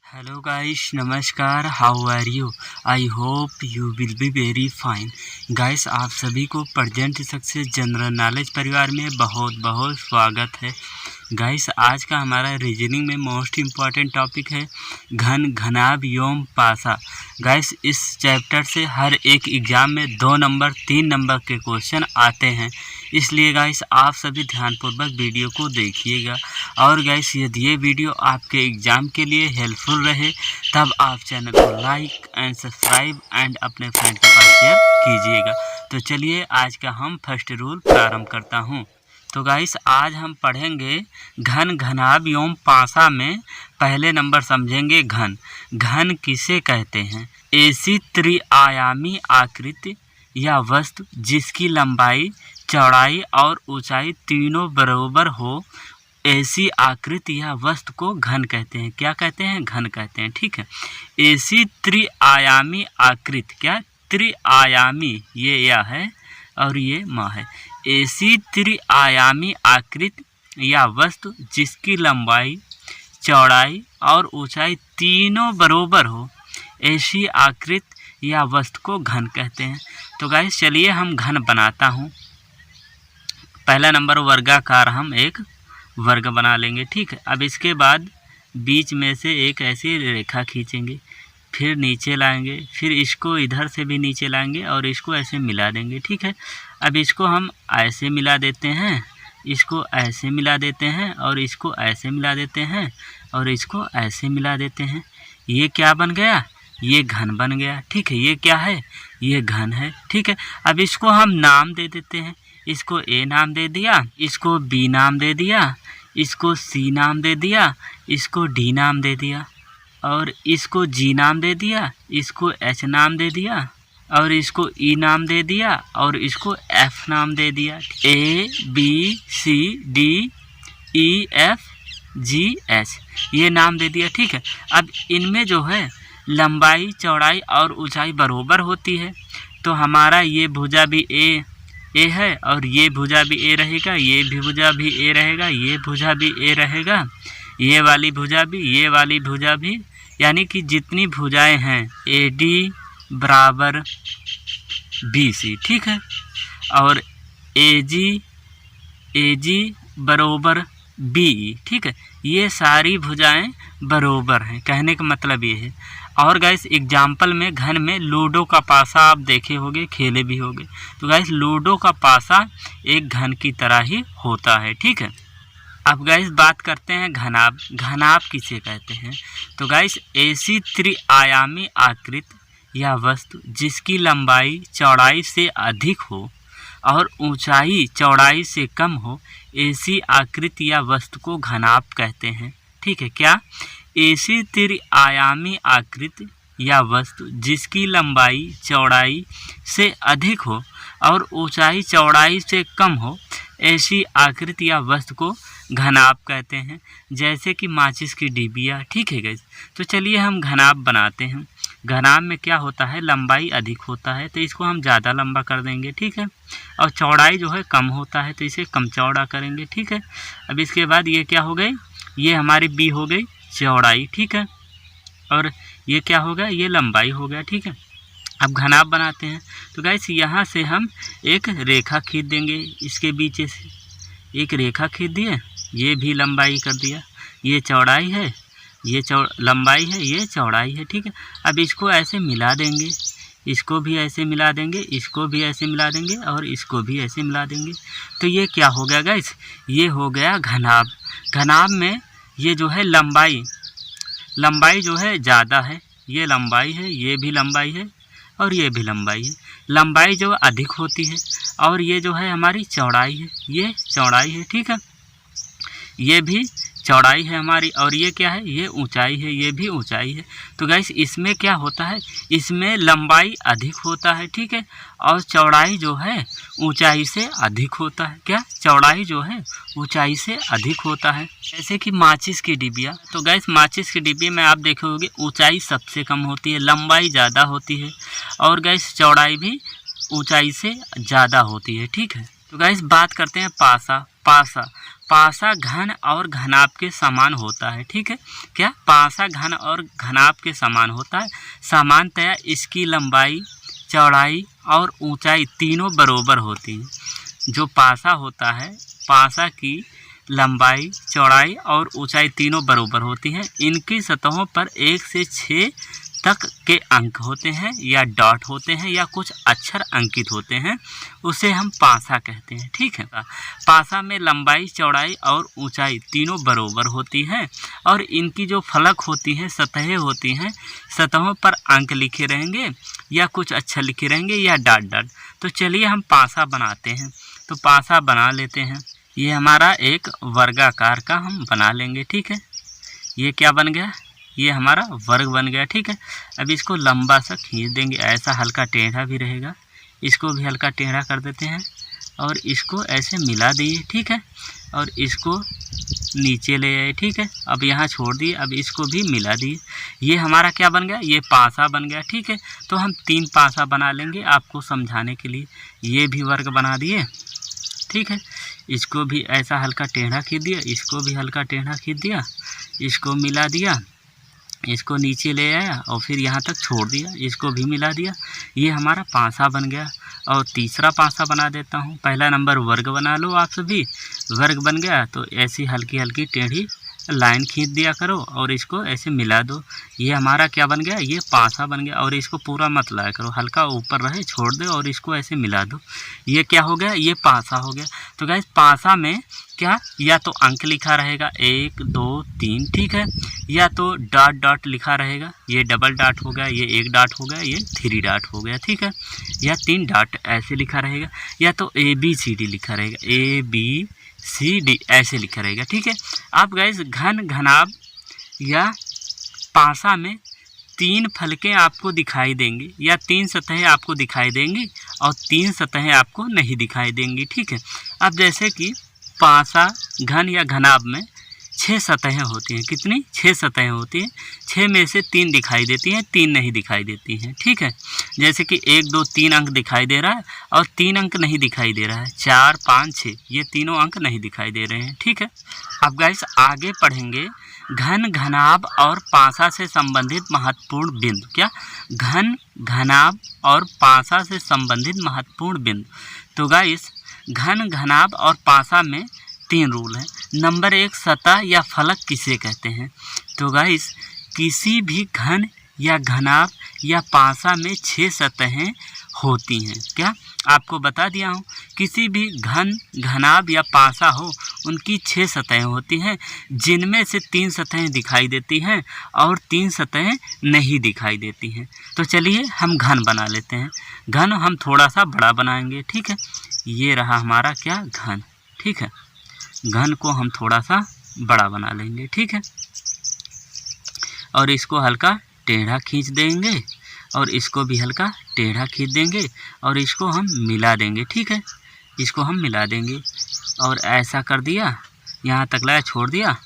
Hello guys, नमस्कार। How are you? I hope you will be very fine. Guys, आप सभी को present success general knowledge परिवार में बहुत बहुत स्वागत है। गाइस, आज का हमारा रीजनिंग में मोस्ट इम्पॉर्टेंट टॉपिक है घन, घनाभ, व्योम, पासा। गाइस, इस चैप्टर से हर एक एग्ज़ाम में 2 नंबर 3 नंबर के क्वेश्चन आते हैं, इसलिए गाइस आप सभी ध्यानपूर्वक वीडियो को देखिएगा। और गाइस, यदि ये वीडियो आपके एग्ज़ाम के लिए हेल्पफुल रहे तब आप चैनल को लाइक एंड सब्सक्राइब एंड अपने फ्रेंड के पास शेयर कीजिएगा। तो चलिए आज का हम फर्स्ट रूल प्रारंभ करता हूँ। तो गाइस, आज हम पढ़ेंगे घन, घनाभ, व्योम, पासा में पहले नंबर समझेंगे घन। घन किसे कहते हैं? ऐसी त्रिआयामी आकृति या वस्तु जिसकी लंबाई, चौड़ाई और ऊंचाई तीनों बराबर हो, ऐसी आकृति या वस्तु को घन कहते हैं। क्या कहते हैं? घन कहते हैं। ठीक है। ऐसी त्रिआयामी आकृति, क्या त्रिआयामी, ये या है और ये माँ है। ऐसी त्रिआयामी आकृति या वस्तु जिसकी लंबाई, चौड़ाई और ऊंचाई तीनों बराबर हो, ऐसी आकृति या वस्तु को घन कहते हैं। तो गाइस, चलिए हम घन बनाता हूँ। पहला नंबर वर्गाकार, हम एक वर्ग बना लेंगे। ठीक है। अब इसके बाद बीच में से एक ऐसी रेखा खींचेंगे, फिर नीचे लाएंगे, फिर इसको इधर से भी नीचे लाएंगे और इसको ऐसे मिला देंगे। ठीक है। अब इसको हम ऐसे मिला देते हैं, इसको ऐसे मिला देते हैं और इसको ऐसे मिला देते हैं और इसको ऐसे मिला देते हैं। ये क्या बन गया? ये घन बन गया। ठीक है। ये क्या है? ये घन है। ठीक है। अब इसको हम नाम दे देते हैं। इसको ए नाम दे दिया, इसको बी नाम दे दिया, इसको सी नाम दे दिया, इसको डी नाम दे दिया और इसको जी नाम दे दिया, इसको एच नाम दे दिया और इसको ई नाम दे दिया और इसको एफ नाम दे दिया। A B C D E F G H, ये नाम दे दिया। ठीक है। अब इनमें जो है लंबाई, चौड़ाई और ऊंचाई बराबर होती है, तो हमारा ये भुजा भी ए है और ये भुजा भी ए रहेगा, ये भी भुजा भी ए रहेगा, ये भुजा भी ए रहेगा, ये वाली भुजा भी, ये वाली भुजा भी, यानी कि जितनी भुजाएं हैं ए डी बराबर बी सी। ठीक है। और ए जी बराबर बी। ठीक है। ये सारी भुजाएं बराबर हैं, कहने का मतलब ये है। और गाइस, एग्जाम्पल में घन में लूडो का पासा आप देखे होंगे, खेले भी होंगे। तो गाइस, लूडो का पासा एक घन की तरह ही होता है। ठीक है। अब गाइस बात करते हैं घनाभ। घनाभ किसे कहते हैं? तो गाइस, ऐसी त्रिआयामी आकृति या वस्तु जिसकी लंबाई चौड़ाई से अधिक हो और ऊंचाई चौड़ाई से कम हो, ऐसी आकृति या वस्तु को घनाभ कहते हैं। ठीक है। क्या? ऐसी त्रिआयामी आकृति या वस्तु जिसकी लंबाई चौड़ाई से अधिक हो और ऊंचाई चौड़ाई से कम हो, ऐसी आकृति या वस्तु को घनाभ कहते हैं। जैसे कि माचिस की डिबिया। ठीक है गाइस। तो चलिए हम घनाभ बनाते हैं। घनाभ में क्या होता है? लंबाई अधिक होता है तो इसको हम ज़्यादा लंबा कर देंगे। ठीक है। और चौड़ाई जो है कम होता है तो इसे कम चौड़ा करेंगे। ठीक है। अब इसके बाद ये क्या हो गई? ये हमारी बी हो गई चौड़ाई। ठीक है। और ये क्या हो गया? ये लंबाई हो गया। ठीक है। अब घनाभ बनाते हैं। तो गाइस, यहाँ से हम एक रेखा खींच देंगे, इसके बीच से एक रेखा खींच दिए, ये भी लंबाई कर दिया, ये चौड़ाई है, ये लंबाई है, ये चौड़ाई है। ठीक है। अब इसको ऐसे मिला देंगे, इसको भी ऐसे मिला देंगे, इसको भी ऐसे मिला देंगे और इसको भी ऐसे मिला देंगे। तो ये क्या हो गया गाइस? ये हो गया घनाभ। घनाभ में ये जो है लंबाई जो है ज़्यादा है, ये लंबाई है, ये भी लंबाई है और ये भी लंबाई है। लंबाई जो अधिक होती है और ये जो है हमारी चौड़ाई है, ये चौड़ाई है। ठीक है। ये भी चौड़ाई है हमारी और ये क्या है? ये ऊंचाई है, ये भी ऊंचाई है। तो गाइस, इसमें क्या होता है? इसमें लंबाई अधिक होता है। ठीक है। और चौड़ाई जो है ऊंचाई से अधिक होता है। क्या? चौड़ाई जो है ऊंचाई से अधिक होता है। जैसे कि माचिस की डिबिया। तो गाइस, माचिस की डिब्बी में आप देखे होंगे ऊंचाई सबसे कम होती है, लंबाई ज़्यादा होती है और गाइस चौड़ाई भी ऊंचाई से ज़्यादा होती है। ठीक है। तो गाइस बात करते हैं पासा। पासा घन और घनाभ के समान होता है। ठीक है, क्या पासा घन और घनाभ के समान होता है। सामान्यतया इसकी लंबाई, चौड़ाई और ऊंचाई तीनों बराबर होती हैं। जो पासा होता है, पासा की लंबाई, चौड़ाई और ऊंचाई तीनों बराबर होती हैं। इनकी सतहों पर 1 से 6 तक के अंक होते हैं या डॉट होते हैं या कुछ अक्षर अंकित होते हैं, उसे हम पासा कहते हैं। ठीक है, पासा में लंबाई, चौड़ाई और ऊंचाई तीनों बराबर होती हैं और इनकी जो फलक होती हैं, सतहें होती हैं, सतहों पर अंक लिखे रहेंगे या कुछ अक्षर लिखे रहेंगे या डॉट डॉट। तो चलिए हम पासा बनाते हैं। तो पासा बना लेते हैं। ये हमारा एक वर्गाकार का हम बना लेंगे। ठीक है, ये क्या बन गया, ये हमारा वर्ग बन गया। ठीक है, अब इसको लंबा सा खींच देंगे, ऐसा हल्का टेढ़ा भी रहेगा, इसको भी हल्का टेढ़ा कर देते हैं और इसको ऐसे मिला दिए। ठीक है, और इसको नीचे ले आए। ठीक है, अब यहाँ छोड़ दिए, अब इसको भी मिला दिए। ये हमारा क्या बन गया, ये पासा बन गया। ठीक है, तो हम 3 पासा बना लेंगे आपको समझाने के लिए। ये भी वर्ग बना दिए। ठीक है, इसको भी ऐसा हल्का टेढ़ा खींच दिया, इसको भी हल्का टेढ़ा खींच दिया, इसको मिला दिया, इसको नीचे ले आया और फिर यहाँ तक छोड़ दिया, इसको भी मिला दिया। ये हमारा पासा बन गया। और तीसरा पासा बना देता हूँ। पहला नंबर वर्ग बना लो आप सभी, वर्ग बन गया तो ऐसी हल्की हल्की टेढ़ी लाइन खींच दिया करो और इसको ऐसे मिला दो। ये हमारा क्या बन गया, ये पासा बन गया। और इसको पूरा मत लाया करो, हल्का ऊपर रहे, छोड़ दो और इसको ऐसे मिला दो। ये क्या हो गया, ये पासा हो गया। तो गाइस पासा में क्या, या तो अंक लिखा रहेगा 1 2 3, ठीक है, या तो डॉट डॉट लिखा रहेगा, ये डबल डॉट हो गया, ये 1 डॉट हो गया, ये 3 डॉट हो गया, ठीक है, या 3 डॉट ऐसे लिखा रहेगा, या तो ABCD लिखा रहेगा, ABCD ऐसे लिखा रहेगा। ठीक है, आप गाइस घन, घनाभ या पासा में 3 फलकें आपको दिखाई देंगी या 3 सतहें आपको दिखाई देंगी और 3 सतहें आपको नहीं दिखाई देंगी। ठीक है, अब जैसे कि पासा, घन या घनाभ में 6 सतहें होती हैं। कितनी, 6 सतहें होती हैं। 6 में से 3 दिखाई देती हैं, 3 नहीं दिखाई देती हैं। ठीक है, जैसे कि 1 2 3 अंक दिखाई दे रहा है और 3 अंक नहीं दिखाई दे रहा है। 4 5 6 ये तीनों अंक नहीं दिखाई दे रहे हैं। ठीक है, अब गाइस आगे पढ़ेंगे घन, घनाभ और पासा से संबंधित महत्वपूर्ण बिंदु। क्या, घन, घनाभ और पासा से संबंधित महत्वपूर्ण बिंदु। तो गाइस घन, घनाभ और पासा में 3 रूल हैं। नंबर 1, सतह या फलक किसे कहते हैं। तो गाइस किसी भी घन या घनाभ या पासा में 6 सतहें होती हैं। क्या, आपको बता दिया हूँ, किसी भी घन, घनाभ या पासा हो उनकी 6 सतहें होती हैं, जिनमें से 3 सतहें दिखाई देती हैं और 3 सतहें नहीं दिखाई देती हैं। तो चलिए हम घन बना लेते हैं। घन हम थोड़ा सा बड़ा बनाएंगे। ठीक है, ये रहा हमारा क्या, घन। ठीक है, घन को हम थोड़ा सा बड़ा बना लेंगे। ठीक है, और इसको हल्का टेढ़ा खींच देंगे और इसको भी हल्का टेढ़ा खींच देंगे और इसको हम मिला देंगे। ठीक है, इसको हम मिला देंगे और ऐसा कर दिया, यहाँ तक लाया, छोड़ दिया।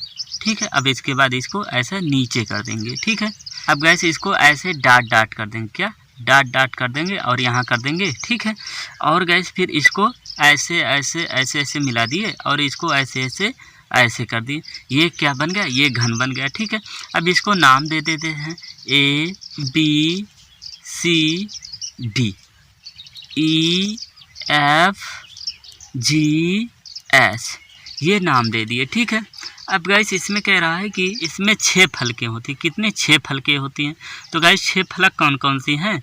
ठीक है, अब इसके बाद इसको ऐसे नीचे कर देंगे। ठीक है, अब गैस इसको ऐसे डाट डाट कर देंगे। क्या, डाट डाट कर देंगे और यहाँ कर देंगे। ठीक है, और गैस फिर इसको ऐसे ऐसे ऐसे ऐसे मिला दिए और इसको ऐसे ऐसे ऐसे कर दिए। ये क्या बन गया, ये घन बन गया। ठीक है, अब इसको नाम दे देते हैं ABCD, EFGH, ये नाम दे दिए। ठीक है, अब गाइस इसमें कह रहा है कि इसमें 6 फलकें होती हैं। कितने, 6 फलकें होती हैं। तो गाइस 6 फलक कौन कौन सी हैं,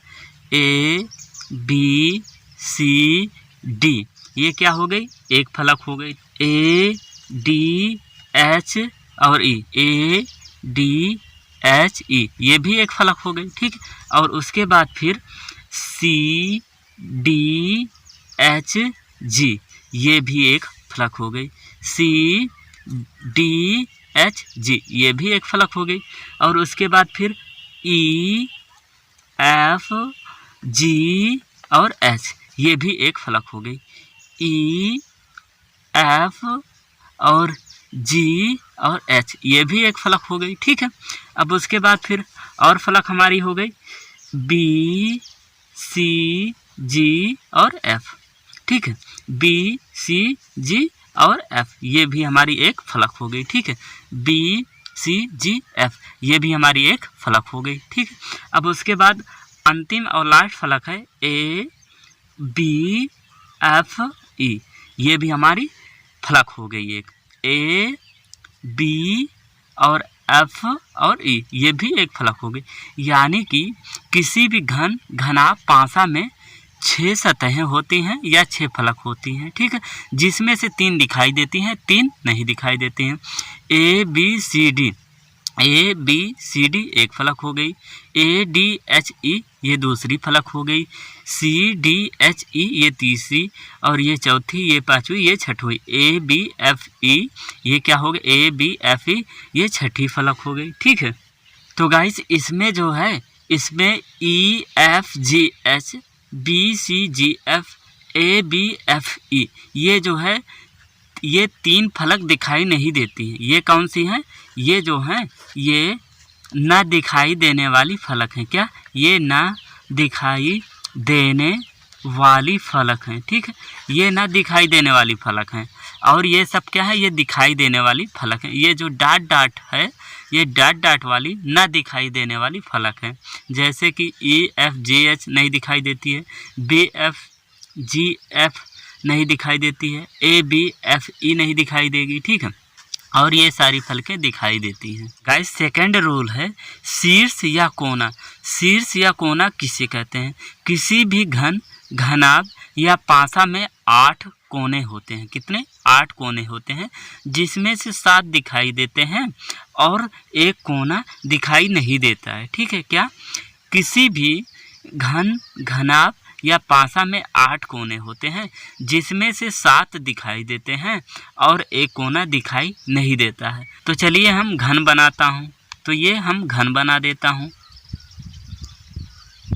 ABCD, ये क्या हो गई, एक फलक हो गई। ADH और E, ADHE, ये भी एक फलक हो गई। ठीक है, और उसके बाद फिर CDHG, ये भी एक फलक हो गई। CDHG, ये भी एक फलक हो गई। और उसके बाद फिर EFG और H, ये भी एक फलक हो गई। EF और G और H, ये भी एक फलक हो गई। ठीक है, अब उसके बाद फिर और फलक हमारी हो गई BCG और F। ठीक है, BCG और एफ, ये भी हमारी एक फलक हो गई। ठीक है, बी सी जी एफ, ये भी हमारी एक फलक हो गई। ठीक है, अब उसके बाद अंतिम और लास्ट फलक है ए बी एफ ई, ये भी हमारी फलक हो गई एक। ए बी और एफ और ई, ये भी एक फलक हो गई। यानी कि किसी भी घनाभ पासा में 6 सतहें होती हैं या 6 फलक होती हैं। ठीक है, जिसमें से 3 दिखाई देती हैं, 3 नहीं दिखाई देती हैं। A B C D, A B C D एक फलक हो गई। ए डी एच ई, ये दूसरी फलक हो गई। सी डी एच ई, ये तीसरी, और ये चौथी, ये पांचवी, ये छठवीं। ए बी एफ ई, ये क्या हो गया, ए बी एफ ई, ये छठी फलक हो गई। ठीक है, तो गाइस इसमें जो है, इसमें E F G H, B C G F, A B F E, ये जो है ये 3 फलक दिखाई नहीं देती हैं। ये कौन सी हैं, ये जो हैं ये ना दिखाई देने वाली फलक हैं। क्या, ये ना दिखाई देने वाली फलक हैं। ठीक है, ये ना दिखाई देने वाली फलक हैं। और ये सब क्या है, ये दिखाई देने वाली फलक हैं। ये जो डॉट डॉट है, ये डॉट डॉट वाली ना दिखाई देने वाली फलक है। जैसे कि ई एफ जी एच नहीं दिखाई देती है, बी एफ जी एफ नहीं दिखाई देती है, ए बी एफ ई नहीं दिखाई देगी। ठीक है, और ये सारी फलकें दिखाई देती हैं। गाइस सेकंड रूल है शीर्ष या कोना। शीर्ष या कोना किसे कहते हैं, किसी भी घनाभ या पासा में 8 कोने होते हैं। कितने, 8 कोने होते हैं, जिसमें से 7 दिखाई देते हैं और एक कोना दिखाई नहीं देता है। ठीक है, क्या, किसी भी घनाभ या पासा में 8 कोने होते हैं, जिसमें से 7 दिखाई देते हैं और एक कोना दिखाई नहीं देता है। तो चलिए हम घन बनाता हूँ। तो ये हम घन बना देता हूँ,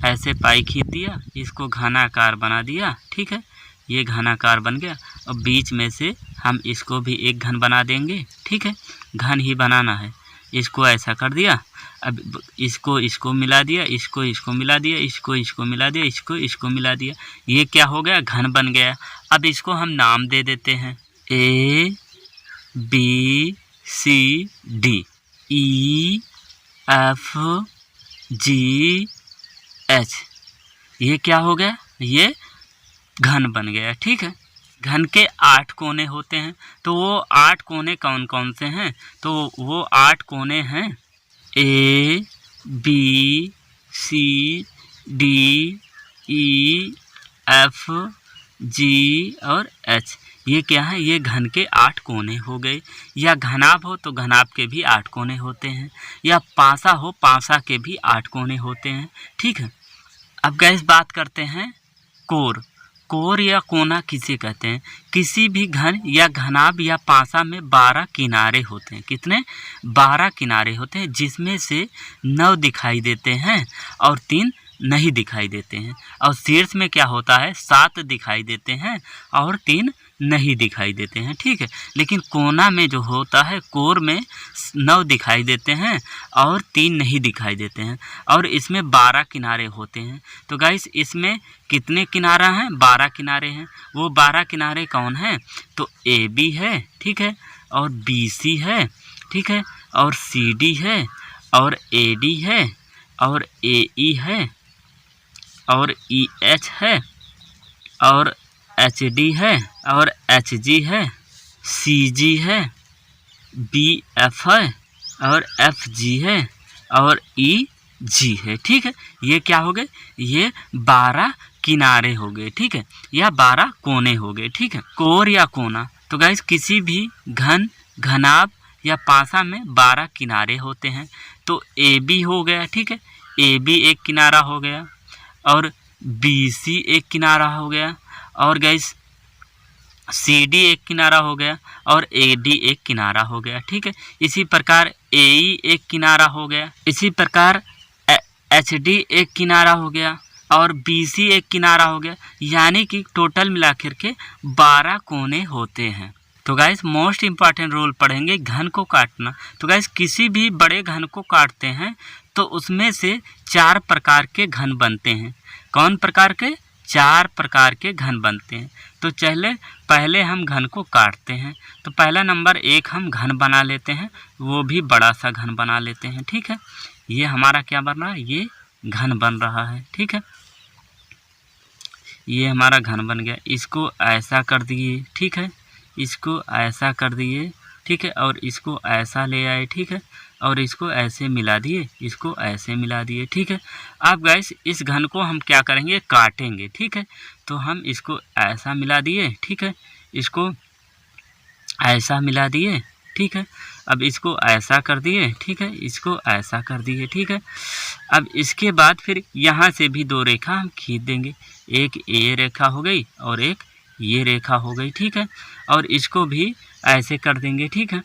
ऐसे पाई खींच दिया, इसको घनाकार बना दिया। ठीक है, ये घनाकार बन गया। और बीच में से हम इसको भी एक घन बना देंगे। ठीक है, घन ही बनाना है, इसको ऐसा कर दिया। अब इसको मिला दिया, इसको मिला दिया, इसको मिला दिया, इसको मिला दिया, ये क्या हो गया, घन बन गया। अब इसको हम नाम दे देते हैं A B C D, E F G H, ये क्या हो गया, ये घन बन गया। ठीक है, घन के 8 कोने होते हैं। तो वो 8 कोने कौन कौन से हैं, तो वो 8 कोने हैं A B C D E F G और एच, ये क्या है, ये घन के 8 कोने हो गए। या घनाभ हो तो घनाभ के भी 8 कोने होते हैं, या पासा हो पासा के भी 8 कोने होते हैं। ठीक है, अब गाइस बात करते हैं कोर। कोर या कोना किसे कहते हैं, किसी भी घन या घनाभ या पासा में 12 किनारे होते हैं। कितने, 12 किनारे होते हैं, जिसमें से 9 दिखाई देते हैं और 3 नहीं दिखाई देते हैं। और शीर्ष में क्या होता है, 7 दिखाई देते हैं और 3 नहीं दिखाई देते हैं। ठीक है, लेकिन कोना में जो होता है, कोर में 9 दिखाई देते हैं और 3 नहीं दिखाई देते हैं, और इसमें 12 किनारे होते हैं। तो गाइस इसमें कितने किनारा हैं, 12 किनारे हैं। वो 12 किनारे कौन हैं, तो ए बी है, ठीक है, और बी सी है, ठीक है, और सी डी है, और ए डी है, और ए ई है, और ई एच है, और एच डी है, और एच जी है, सी जी है, बी एफ है, और एफ जी है, और ई जी है। ठीक है, ये क्या हो गए, ये 12 किनारे हो गए। ठीक है, या 12 कोने हो गए। ठीक है, कोर या कोना, तो गाइस किसी भी घनाभ या पासा में 12 किनारे होते हैं। तो ए बी हो गया, ठीक है, ए बी एक किनारा हो गया, और बी सी एक किनारा हो गया, और गाइस सी डी एक किनारा हो गया, और ए डी एक किनारा हो गया। ठीक है, इसी प्रकार ए ई एक किनारा हो गया, इसी प्रकार एच डी एक किनारा हो गया, और बी सी एक किनारा हो गया। यानी कि टोटल मिलाकर के 12 कोने होते हैं। तो गाइस मोस्ट इम्पॉर्टेंट रूल पढ़ेंगे घन को काटना। तो गाइस किसी भी बड़े घन को काटते हैं तो उसमें से 4 प्रकार के घन बनते हैं। कौन प्रकार के, 4 प्रकार के घन बनते हैं। तो पहले हम घन को काटते हैं। तो पहला नंबर एक हम घन बना लेते हैं, वो भी बड़ा सा घन बना लेते हैं। ठीक है, ये हमारा क्या बन रहा है, ये घन बन रहा है। ठीक है, ये हमारा घन बन गया। इसको ऐसा कर दिए, ठीक है, इसको ऐसा कर दिए, ठीक है, और इसको ऐसा ले आए, ठीक है, और इसको ऐसे मिला दिए, इसको ऐसे मिला दिए। ठीक है, अब गाइस इस घन को हम क्या करेंगे, काटेंगे। ठीक है, तो हम इसको ऐसा मिला दिए, ठीक है, इसको ऐसा मिला दिए। ठीक है, अब इसको ऐसा कर दिए, ठीक है, इसको ऐसा कर दिए। ठीक है, अब इसके बाद फिर यहाँ से भी 2 रेखा हम खींच देंगे। एक ये रेखा हो गई और एक ये रेखा हो गई। ठीक है, और इसको भी ऐसे कर देंगे। ठीक है,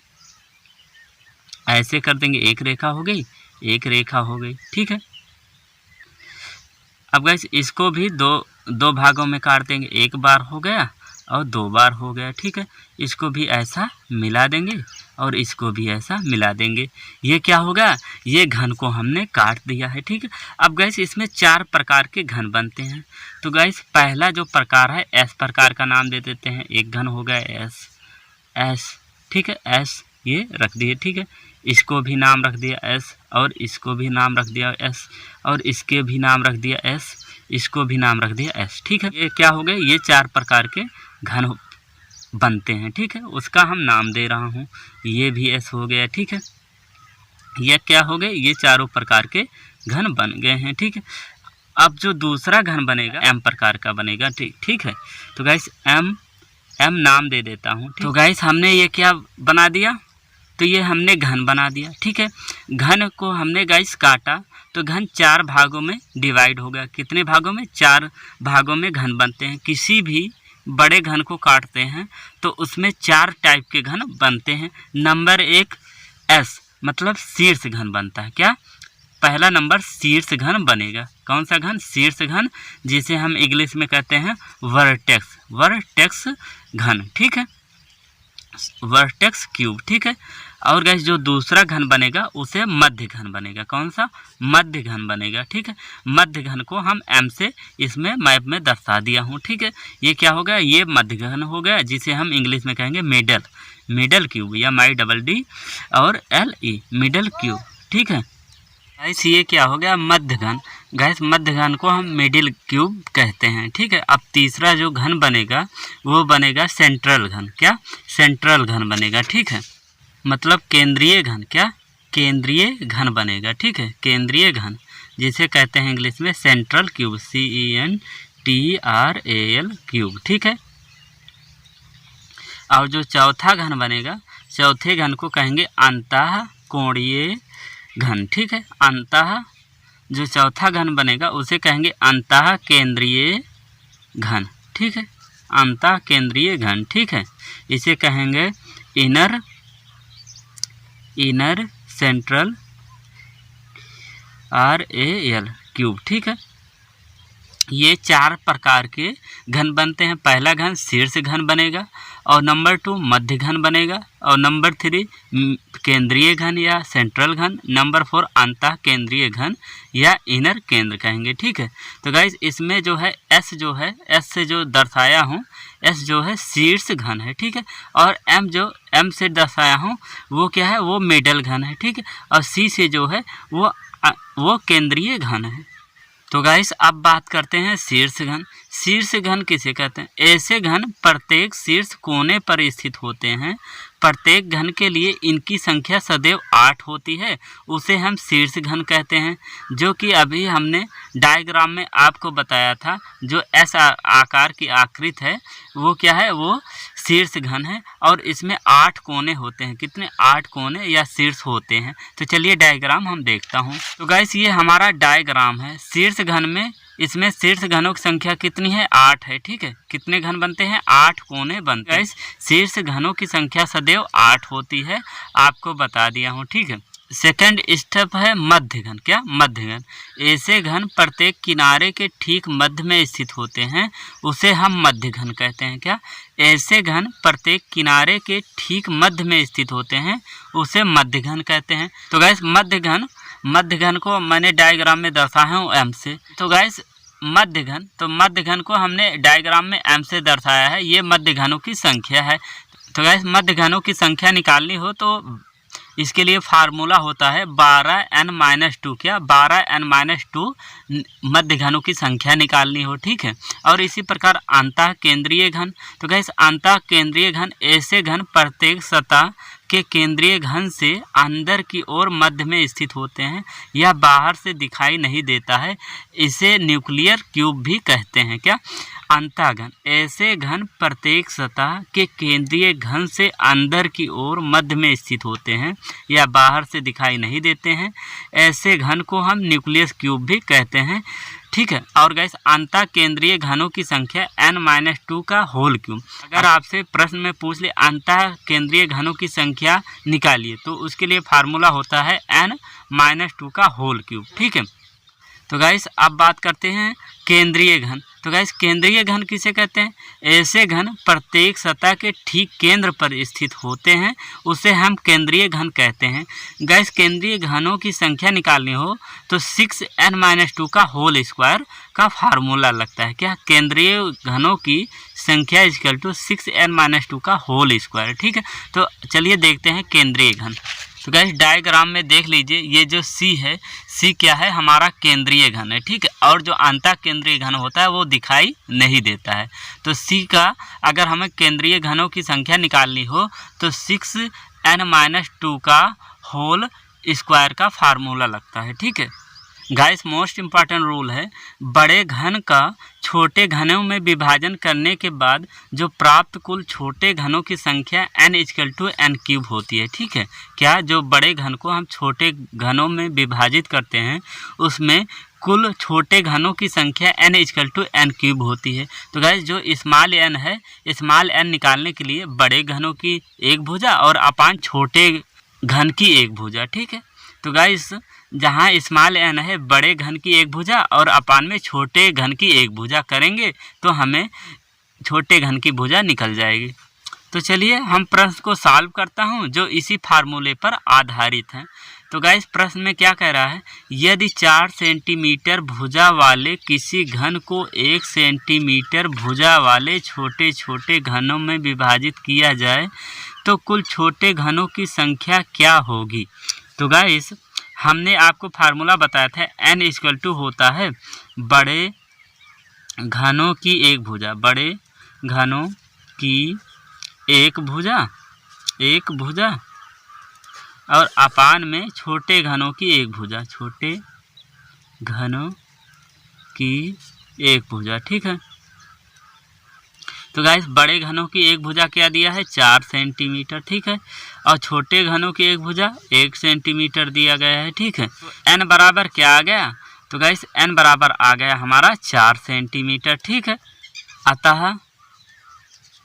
ऐसे कर देंगे, एक रेखा हो गई, एक रेखा हो गई। ठीक है, अब गाइस इसको भी दो भागों में काट देंगे। एक बार हो गया और 2 बार हो गया। ठीक है, इसको भी ऐसा मिला देंगे और इसको भी ऐसा मिला देंगे। ये क्या होगा, ये घन को हमने काट दिया है। ठीक है, अब गाइस इसमें 4 प्रकार के घन बनते हैं। तो गाइस पहला जो प्रकार है एस प्रकार का नाम दे देते हैं। एक घन हो गया एस, ठीक है, एस ये रख दिए। ठीक है, इसको भी नाम रख दिया एस, और इसको भी नाम रख दिया एस, और इसके भी नाम रख दिया एस, इसको भी नाम रख दिया एस। ठीक है, ये क्या हो गए, ये 4 प्रकार के घन बनते हैं। ठीक है, उसका हम नाम दे रहा हूँ, ये भी एस हो गया। ठीक है, ये क्या हो गए, ये चारों प्रकार के घन बन गए हैं। ठीक है, अब जो दूसरा घन बनेगा एम प्रकार का बनेगा। ठीक है, तो गाइस एम नाम दे देता हूँ। तो गाइस हमने ये क्या बना दिया, तो ये हमने घन बना दिया। ठीक है, घन को हमने गाइस काटा, तो घन 4 भागों में डिवाइड हो गया। कितने भागों में, 4 भागों में घन बनते हैं। किसी भी बड़े घन को काटते हैं तो उसमें 4 टाइप के घन बनते हैं। नंबर 1 एस मतलब शीर्ष घन बनता है। क्या, पहला नंबर शीर्ष घन बनेगा। कौन सा घन, शीर्ष घन, जिसे हम इंग्लिश में कहते हैं वर्टेक्स घन। ठीक है, वर्टेक्स क्यूब। ठीक है, और गाइस जो दूसरा घन बनेगा उसे मध्य घन बनेगा। कौन सा, मध्य घन बनेगा। ठीक है, मध्य घन को हम एम से इसमें मैप में दर्शा दिया हूँ। ठीक है, ये क्या हो गया, ये मध्य घन हो गया, जिसे हम इंग्लिश में कहेंगे मिडल क्यूब, या MIDD और LE मिडल क्यूब। ठीक है गाइस, ये क्या हो गया, मध्य घन। गाइस मध्य घन को हम मिडिल क्यूब कहते हैं। ठीक है, अब तीसरा जो घन बनेगा वो बनेगा सेंट्रल घन। क्या, सेंट्रल घन बनेगा। ठीक है, मतलब केंद्रीय घन। क्या, केंद्रीय घन बनेगा। ठीक है, केंद्रीय घन जिसे कहते हैं इंग्लिश में सेंट्रल क्यूब, CENTRAL क्यूब। ठीक है, और जो चौथा घन बनेगा, चौथे घन को कहेंगे अंतः कोणीय घन। ठीक है, अंतः जो चौथा घन बनेगा उसे कहेंगे अंतः केंद्रीय घन। ठीक है, अंतः केंद्रीय घन। ठीक है, इसे कहेंगे इनर सेंट्रल RAL क्यूब। ठीक है, ये 4 प्रकार के घन बनते हैं। पहला घन शीर्ष घन बनेगा, और नंबर 2 मध्य घन बनेगा, और नंबर 3 केंद्रीय घन या सेंट्रल घन, नंबर 4 अंतः केंद्रीय घन या इनर केंद्र कहेंगे। ठीक है, तो गाइस इसमें जो है एस से जो दर्शाया हूँ, एस जो है शीर्ष घन है। ठीक है, और एम से दर्शाया हूँ वो क्या है, वो मिडल घन है। ठीक है, और सी से जो है वो केंद्रीय घन है। तो गाइस अब बात करते हैं शीर्ष घन। शीर्ष घन किसे कहते हैं, ऐसे घन प्रत्येक शीर्ष कोने पर स्थित होते हैं। प्रत्येक घन के लिए इनकी संख्या सदैव 8 होती है, उसे हम शीर्ष घन कहते हैं। जो कि अभी हमने डायग्राम में आपको बताया था, जो एस आकार की आकृति है वो क्या है, वो शीर्ष घन है, और इसमें 8 कोने होते हैं। कितने, 8 कोने या शीर्ष होते हैं। तो चलिए डायग्राम हम देखता हूँ। तो गाइस ये हमारा डायग्राम है शीर्ष घन में। इसमें शीर्ष घनों की संख्या कितनी है, 8 है। ठीक है, कितने घन बनते हैं, 8 कोने बनते हैं। शीर्ष घनों की संख्या सदैव 8 होती है, आपको बता दिया हूँ। ठीक है, सेकंड स्टेप है मध्य घन। क्या, मध्य घन, ऐसे घन प्रत्येक किनारे के ठीक मध्य में स्थित होते हैं, उसे हम मध्य घन कहते हैं। क्या, ऐसे घन प्रत्येक किनारे के ठीक मध्य में स्थित होते हैं, उसे मध्य घन कहते हैं। तो गाइस मध्य घन को मैंने डायग्राम में दर्शाया हूँ एम से। तो गाइस मध्य घन, तो मध्य घन को हमने डायग्राम में m से दर्शाया है। ये मध्य घनों की संख्या है। तो गाइस मध्य घनों की संख्या निकालनी हो तो इसके लिए फार्मूला होता है 12n-2। क्या 12n-2 मध्य घनों की संख्या निकालनी हो, ठीक है। और इसी प्रकार अंतः केंद्रीय घन, तो गाइस अंतः केंद्रीय घन ऐसे घन प्रत्येक सतह के केंद्रीय घन से अंदर की ओर मध्य में स्थित होते हैं या बाहर से दिखाई नहीं देता है। इसे न्यूक्लियर क्यूब भी कहते हैं। क्या अंतः घन ऐसे घन प्रत्येक सतह के केंद्रीय घन से अंदर की ओर मध्य में स्थित होते हैं या बाहर से दिखाई नहीं देते हैं। ऐसे घन को हम न्यूक्लियस क्यूब भी कहते हैं, ठीक है। और गाइस अंतः केंद्रीय घनों की संख्या n-2 का होल क्यूब। अगर आपसे प्रश्न में पूछ ले अंतः केंद्रीय घनों की संख्या निकालिए तो उसके लिए फार्मूला होता है n-2 का होल क्यूब, ठीक है। तो गाइस अब बात करते हैं केंद्रीय घन। तो गाइस केंद्रीय घन किसे कहते हैं? ऐसे घन प्रत्येक सतह के ठीक केंद्र पर स्थित होते हैं, उसे हम केंद्रीय घन कहते हैं। गाइस केंद्रीय घनों की संख्या निकालनी हो तो 6n-2 का होल स्क्वायर का फार्मूला लगता है। क्या केंद्रीय घनों की संख्या इक्वल टू 6n-2 का होल स्क्वायर, ठीक है। तो चलिए देखते हैं केंद्रीय घन। तो गाइस डायग्राम में देख लीजिए, ये जो C है, C क्या है? हमारा केंद्रीय घन है, ठीक है। और जो अंतः केंद्रीय घन होता है वो दिखाई नहीं देता है। तो C का अगर हमें केंद्रीय घनों की संख्या निकालनी हो तो 6n-2 का होल स्क्वायर का फार्मूला लगता है, ठीक है। गाइस मोस्ट इम्पॉर्टेंट रूल है, बड़े घन का छोटे घनों में विभाजन करने के बाद जो प्राप्त कुल छोटे घनों की संख्या n=n³ होती है, ठीक है। क्या जो बड़े घन को हम छोटे घनों में विभाजित करते हैं उसमें कुल छोटे घनों की संख्या n=n³ होती है। तो गाइस जो स्मॉल n है, स्मॉल n निकालने के लिए बड़े घनों की एक भुजा और अपान छोटे घन की एक भुजा, ठीक है। तो गाइस जहाँ स्मॉल n है, बड़े घन की एक भुजा और अपान में छोटे घन की एक भुजा करेंगे तो हमें छोटे घन की भुजा निकल जाएगी। तो चलिए हम प्रश्न को सॉल्व करता हूँ जो इसी फार्मूले पर आधारित है। तो गाइस प्रश्न में क्या कह रहा है? यदि 4 सेंटीमीटर भुजा वाले किसी घन को 1 सेंटीमीटर भुजा वाले छोटे छोटे घनों में विभाजित किया जाए तो कुल छोटे घनों की संख्या क्या होगी? तो गाइस हमने आपको फार्मूला बताया था, n= होता है बड़े घनों की एक भुजा, बड़े घनों की एक भुजा और अपान में छोटे घनों की एक भुजा, छोटे घनों की एक भुजा, ठीक है। तो गाइस बड़े घनों की एक भुजा क्या दिया है? 4 सेंटीमीटर, ठीक है। और छोटे घनों की एक भुजा 1 सेंटीमीटर दिया गया है, ठीक है। तो n बराबर क्या आ गया? तो गाइस n बराबर आ गया हमारा 4 सेंटीमीटर, ठीक है।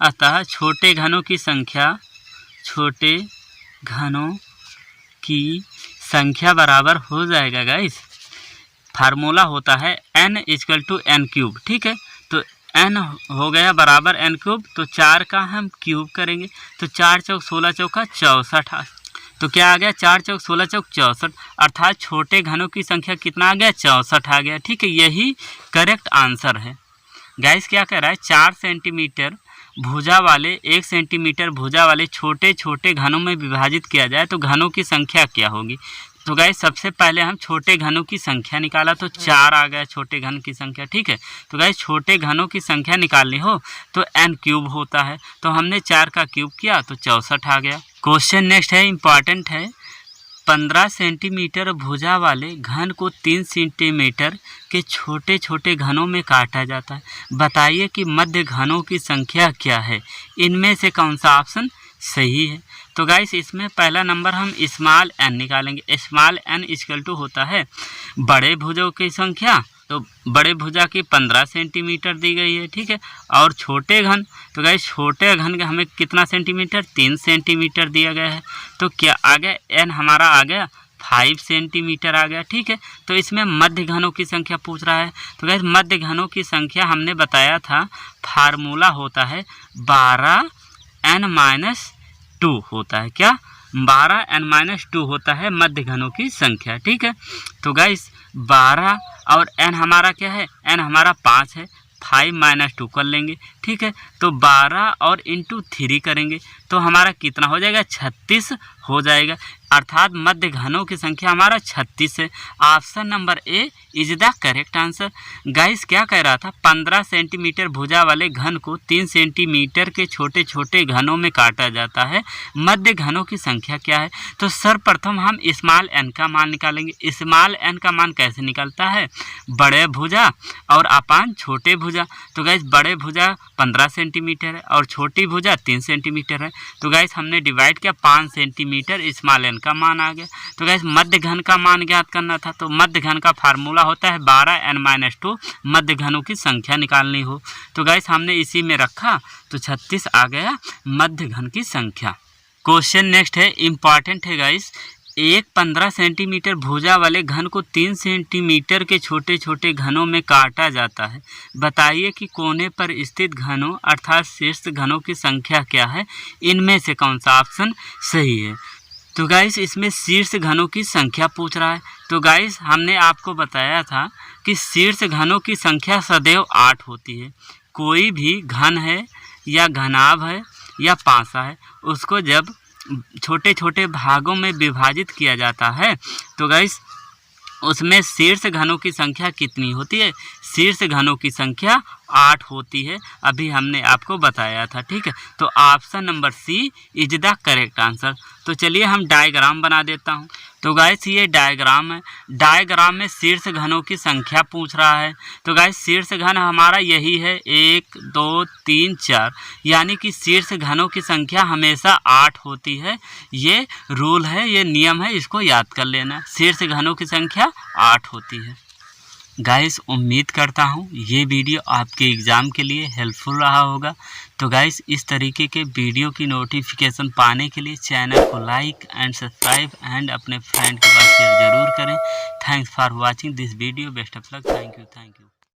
अतः छोटे घनों की बराबर हो जाएगा गाइस, फार्मूला होता है n=n³, ठीक है। तो n हो गया बराबर n³, तो 4 का हम क्यूब करेंगे तो 4 चौक 16 चौका 64। तो क्या आ गया? 4 चौक 16 चौक 64, अर्थात छोटे घनों की संख्या कितना आ गया? 64 आ गया, ठीक है। यही करेक्ट आंसर है। गाइस क्या कह रहा है? 4 सेंटीमीटर भुजा वाले 1 सेंटीमीटर भुजा वाले छोटे छोटे घनों में विभाजित किया जाए तो घनों की संख्या क्या होगी? तो गाइस सबसे पहले हम छोटे घनों की संख्या निकाला तो 4 आ गया छोटे घन की संख्या, ठीक है। तो गाइस छोटे घनों की संख्या निकालनी हो तो n³ होता है, तो हमने 4 का क्यूब किया तो 64 आ गया। क्वेश्चन नेक्स्ट है, इम्पॉर्टेंट है। 15 सेंटीमीटर भुजा वाले घन को 3 सेंटीमीटर के छोटे छोटे घनों में काटा जाता है। बताइए कि मध्य घनों की संख्या क्या है? इनमें से कौन सा ऑप्शन सही है? तो गाइस इसमें पहला नंबर हम स्मॉल n निकालेंगे। स्मॉल n= होता है बड़े भुजों की संख्या, तो बड़े भुजा की 15 सेंटीमीटर दी गई है, ठीक है। और छोटे घन, तो गाइस छोटे घन का हमें कितना सेंटीमीटर? 3 सेंटीमीटर दिया गया है। तो क्या आ गया? n हमारा आ गया 5 सेंटीमीटर आ गया, ठीक है। तो इसमें मध्य घनों की संख्या पूछ रहा है। तो गाइस मध्य घनों की संख्या हमने बताया था, फार्मूला होता है 12n-2 होता है। क्या? 12n-2 होता है मध्य घनों की संख्या, ठीक है। तो गाइस 12 और n हमारा क्या है, n हमारा 5 है, 5 - 2 कर लेंगे, ठीक है। तो 12 और इंटू 3 करेंगे तो हमारा कितना हो जाएगा, 36 हो जाएगा, अर्थात मध्य घनों की संख्या हमारा 36 है। Option number A is the correct answer. Guys क्या कह रहा था, 15 सेंटीमीटर भुजा वाले घन को 3 सेंटीमीटर के छोटे छोटे घनों में काटा जाता है, मध्य घनों की संख्या क्या है। तो सर्वप्रथम हम स्मॉल एन का मान निकालेंगे। स्मॉल एन का मान कैसे निकलता है, बड़े भुजा और अपान छोटे भुजा। तो गाइस बड़े भुजा 15 सेंटीमीटर है और छोटी भुजा 3 सेंटीमीटर है। तो गाइस हमने डिवाइड किया, 5 सेंटीमीटर स्मॉल एन का मान आ गया। तो गाइस मध्य घन का मान ज्ञात करना था, तो मध्य घन का फार्मूला होता है 12n-2, मध्य घनों की संख्या निकालनी हो। तो गाइस हमने इसी में रखा तो 36 आ गया मध्य घन की संख्या। क्वेश्चन नेक्स्ट है, इम्पॉर्टेंट है गाइस। एक 15 सेंटीमीटर भुजा वाले घन को 3 सेंटीमीटर के छोटे छोटे घनों में काटा जाता है। बताइए कि कोने पर स्थित घनों अर्थात शीर्ष घनों की संख्या क्या है, इनमें से कौन सा ऑप्शन सही है। तो गाइस इसमें शीर्ष घनों की संख्या पूछ रहा है। तो गाइस हमने आपको बताया था कि शीर्ष घनों की संख्या सदैव 8 होती है। कोई भी घन है या घनाभ है या पासा है, उसको जब छोटे छोटे भागों में विभाजित किया जाता है तो गाइस उसमें शीर्ष घनों की संख्या कितनी होती है, शीर्ष घनों की संख्या 8 होती है, अभी हमने आपको बताया था, ठीक है। तो option number C is the correct answer. तो चलिए हम डायग्राम बना देता हूँ। तो गाइस ये डायग्राम है, डायग्राम में शीर्ष घनों की संख्या पूछ रहा है। तो गाइस शीर्ष घन हमारा यही है 1 2 3 4, यानी कि शीर्ष घनों की संख्या हमेशा 8 होती है। ये रूल है, ये नियम है, इसको याद कर लेना, शीर्ष घनों की संख्या 8 होती है। गाइस उम्मीद करता हूँ ये वीडियो आपके एग्ज़ाम के लिए हेल्पफुल रहा होगा। तो गाइस इस तरीके के वीडियो की नोटिफिकेशन पाने के लिए चैनल को लाइक एंड सब्सक्राइब एंड अपने फ्रेंड के पास शेयर ज़रूर करें। Thanks for watching this video, best of luck, thank you.